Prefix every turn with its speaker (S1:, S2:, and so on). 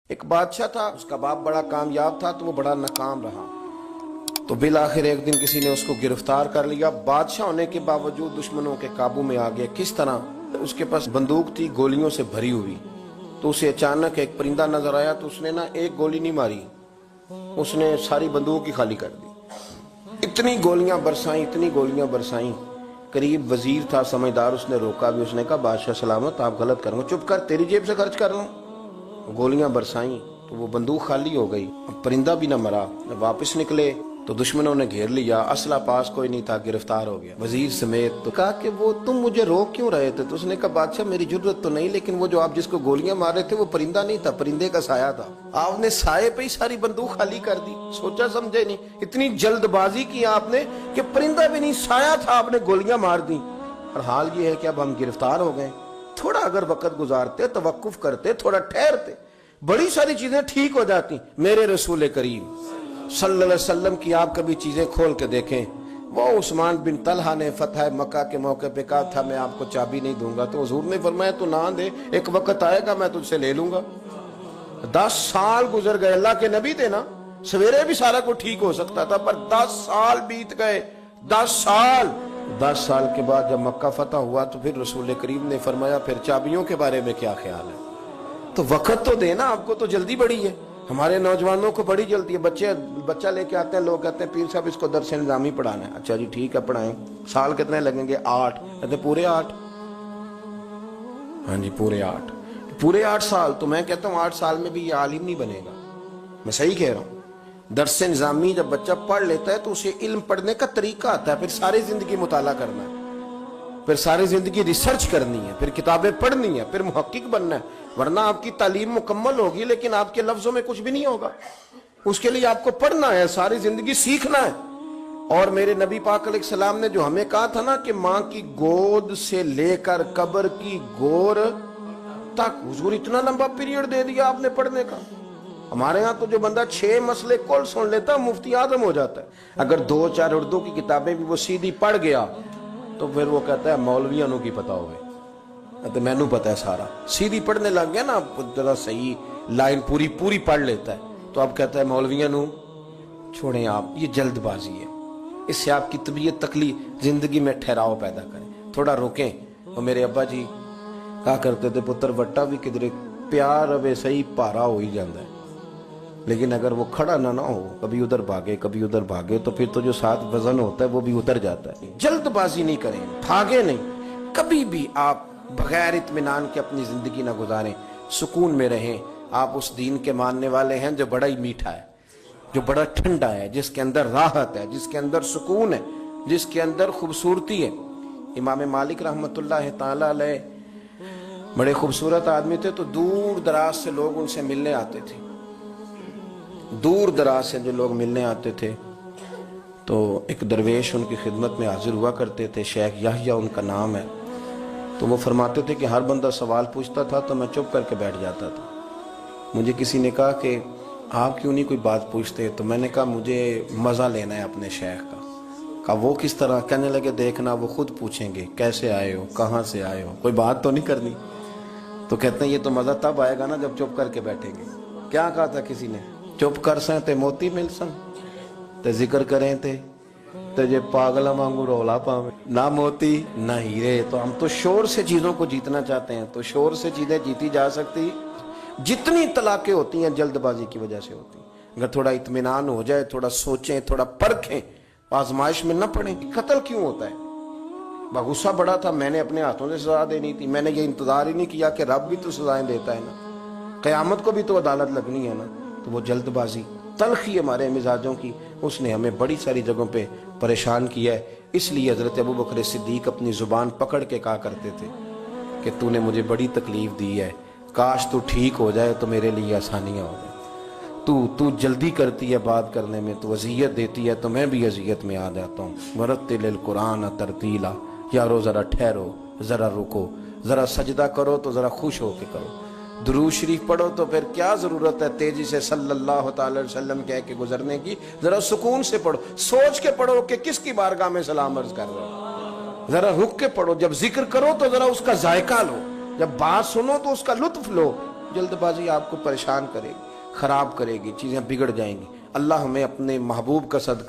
S1: ایک بادشاہ تھا، اس کا باپ بڑا کامیاب تھا تو وہ بڑا ناکام رہا، تو بالآخر ایک دن کسی نے اس کو گرفتار کر لیا۔ بادشاہ ہونے کے باوجود دشمنوں کے قابو میں آ گیا۔ کس طرح؟ اس کے پاس بندوق تھی گولیوں سے بھری ہوئی، تو اسے اچانک ایک پرندہ نظر آیا تو اس نے ایک گولی نہیں ماری، اس نے ساری بندوق ہی خالی کر دی۔ اتنی گولیاں برسائیں، قریب وزیر تھا سمجھدار، اس نے روکا بھی، اس نے کہا بادشاہ سلامت، آپ غلط کر رہے ہو، چپ کر، تیری جیب سے خرچ کر رہا ہوں۔ گولیاں برسائیں تو وہ بندوق خالی ہو گئی، پرندہ بھی نہ مرا۔ واپس نکلے تو دشمنوں نے گھیر لیا، اسلحہ پاس کوئی نہیں تھا، گرفتار ہو گیا وزیر سمیت۔ تو کہا کہ وہ تم مجھے روک کیوں رہے تھے؟ تو اس نے کہا بادشاہ میری جرت تو نہیں، لیکن وہ جو آپ جس کو گولیاں مار رہے تھے وہ پرندہ نہیں تھا، پرندے کا سایہ تھا، آپ نے سائے پہ ہی ساری بندوق خالی کر دی، سوچا سمجھے نہیں، اتنی جلد بازی کی آپ نے کہ پرندہ بھی نہیں سایہ تھا، آپ نے گولیاں مار دی۔ اور حال یہ ہے کہ اب ہم گرفتار ہو گئے، تھوڑا اگر وقت گزارتے، توقف کرتے، تھوڑا ٹھہرتے، بڑی ساری چیزیں ٹھیک ہو جاتی۔ میرے رسول کریم صلی اللہ علیہ وسلم کی آپ کبھی چیزیں کھول کے دیکھیں، وہ عثمان بن طلحہ نے فتح مکہ کے موقع پہ کہا تھا میں آپ کو چابی نہیں دوں گا، تو حضور نے فرمایا تو نہ دے، ایک وقت آئے گا میں تجھ سے لے لوں گا۔ 10 سال گزر گئے، اللہ کے نبی تھے نا، سویرے بھی سارا کو ٹھیک ہو سکتا تھا، پر 10 سال بیت گئے، 10 سال کے بعد جب مکہ فتح ہوا تو پھر رسول کریم نے فرمایا پھر چابیوں کے بارے میں کیا خیال ہے؟ تو وقت تو دینا، آپ کو تو جلدی بڑی ہے، ہمارے نوجوانوں کو بڑی جلدی ہے۔ بچہ لے کے آتے ہیں، لوگ کہتے ہیں پیر صاحب اس کو درس نظامی پڑھانا ہے، اچھا جی ٹھیک ہے پڑھائیں، سال کتنے لگیں گے؟ 8، کہتے ہیں پورے 8؟ ہاں جی پورے 8 سال۔ تو میں کہتا ہوں 8 سال میں بھی یہ عالم نہیں بنے گا، میں صحیح کہہ رہا ہوں۔ درس نظامی جب بچہ پڑھ لیتا ہے تو اسے علم پڑھنے کا طریقہ آتا ہے، پھر ساری زندگی مطالعہ کرنا ہے، پھر ساری زندگی ریسرچ کرنی ہے، پھر کتابیں پڑھنی ہے، پھر محقق بننا ہے، ورنہ آپ کی تعلیم مکمل ہوگی لیکن آپ کے لفظوں میں کچھ بھی نہیں ہوگا۔ اس کے لیے آپ کو پڑھنا ہے، ساری زندگی سیکھنا ہے۔ اور میرے نبی پاک علیہ السلام نے جو ہمیں کہا تھا نا کہ ماں کی گود سے لے کر قبر کی گور تک، حضور اتنا لمبا پیریڈ دے دیا آپ نے پڑھنے کا۔ ہمارے ہاں تو جو بندہ 6 مسئلے کل سن لیتا مفتی اعظم ہو جاتا ہے، اگر 2-4 اردو کی کتابیں بھی وہ سیدھی پڑھ گیا تو پھر وہ کہتا ہے مولویاں نو کی پتا ہوئے، تو میں نو پتا ہے سارا، سیدھی پڑھنے لگ گیا نا، ذرا صحیح لائن پوری پڑھ لیتا ہے تو اب کہتا ہے مولویاں نو چھوڑیں آپ، یہ جلد بازی ہے، اس سے آپ کی طبیعت تکلیف، زندگی میں ٹھہراؤ پیدا کریں، تھوڑا روکیں۔ اور میرے ابا جی کہا کرتے تھے پتر وٹا بھی کدھر پیار اب صحیح پارا ہو ہی جاندہ ہے، لیکن اگر وہ کھڑا نہ ہو، کبھی ادھر بھاگے تو پھر تو جو ساتھ وزن ہوتا ہے وہ بھی اتر جاتا ہے۔ جلد بازی نہیں کریں، بھاگے نہیں، کبھی بھی آپ بغیر اطمینان کے اپنی زندگی نہ گزاریں، سکون میں رہیں۔ آپ اس دین کے ماننے والے ہیں جو بڑا ہی میٹھا ہے، جو بڑا ٹھنڈا ہے، جس کے اندر راحت ہے، جس کے اندر سکون ہے، جس کے اندر خوبصورتی ہے۔ امام مالک رحمۃ اللہ تعالی علیہ بڑے خوبصورت آدمی تھے، تو دور دراز سے لوگ ان سے ملنے آتے تھے، دور دراز سے جو لوگ ملنے آتے تھے تو ایک درویش ان کی خدمت میں حاضر ہوا کرتے تھے، شیخ یحییٰ ان کا نام ہے۔ تو وہ فرماتے تھے کہ ہر بندہ سوال پوچھتا تھا تو میں چپ کر کے بیٹھ جاتا تھا۔ مجھے کسی نے کہا کہ آپ کیوں نہیں کوئی بات پوچھتے؟ تو میں نے کہا مجھے مزہ لینا ہے اپنے شیخ کا۔ کہا وہ کس طرح؟ کہنے لگے دیکھنا وہ خود پوچھیں گے کیسے آئے ہو، کہاں سے آئے ہو، کوئی بات تو نہیں کرنی۔ تو کہتے ہیں یہ تو مزہ تب آئے گا نا جب چپ کر کے بیٹھیں گے۔ کیا کہا تھا کسی نے؟ چپ کر سیں تے موتی مل سن، تے ذکر کریں تے جے پاگلا مانگو رولا پاویں، نہ موتی نہ ہیرے۔ تو ہم تو شور سے چیزوں کو جیتنا چاہتے ہیں، تو شور سے چیزیں جیتی جا سکتی، جتنی طلاقیں ہوتی ہیں جلد بازی کی وجہ سے ہوتی ہیں۔ اگر تھوڑا اطمینان ہو جائے، تھوڑا سوچیں، تھوڑا پرکھیں، آزمائش میں نہ پڑیں۔ قتل کیوں ہوتا ہے؟ غصہ بڑا تھا، میں نے اپنے ہاتھوں سے سزا دینی تھی، میں نے یہ انتظار ہی نہیں کیا کہ رب بھی تو سزائیں دیتا ہے نا، قیامت کو بھی تو عدالت لگنی ہے نا۔ تو وہ جلد بازی، تلخی ہمارے مزاجوں کی، اس نے ہمیں بڑی ساری جگہوں پہ پریشان کیا ہے۔ اس لیے حضرت ابوبکر صدیق اپنی زبان پکڑ کے کہا کرتے تھے کہ تو نے مجھے بڑی تکلیف دی ہے، کاش تو ٹھیک ہو جائے تو میرے لیے آسانیاں ہو جائیں۔ تو جلدی کرتی ہے بات کرنے میں، تو اذیت دیتی ہے تو میں بھی اذیت میں آ جاتا ہوں۔ ورتل القرآن ترتیلا، یارو ذرا ٹھہرو، ذرا رکو، ذرا سجدہ کرو تو ذرا خوش ہو کے کرو، درود شریف پڑھو تو پھر کیا ضرورت ہے تیزی سے صلی اللہ تعالی وسلم کہہ کے گزرنے کی، ذرا سکون سے پڑھو، سوچ کے پڑھو کہ کس کی بارگاہ میں سلام عرض کر رہے ہو، ذرا رک کے پڑھو، جب ذکر کرو تو ذرا اس کا ذائقہ لو، جب بات سنو تو اس کا لطف لو۔ جلد بازی آپ کو پریشان کرے گی، خراب کرے گی، چیزیں بگڑ جائیں گی۔ اللہ ہمیں اپنے محبوب کا صدقہ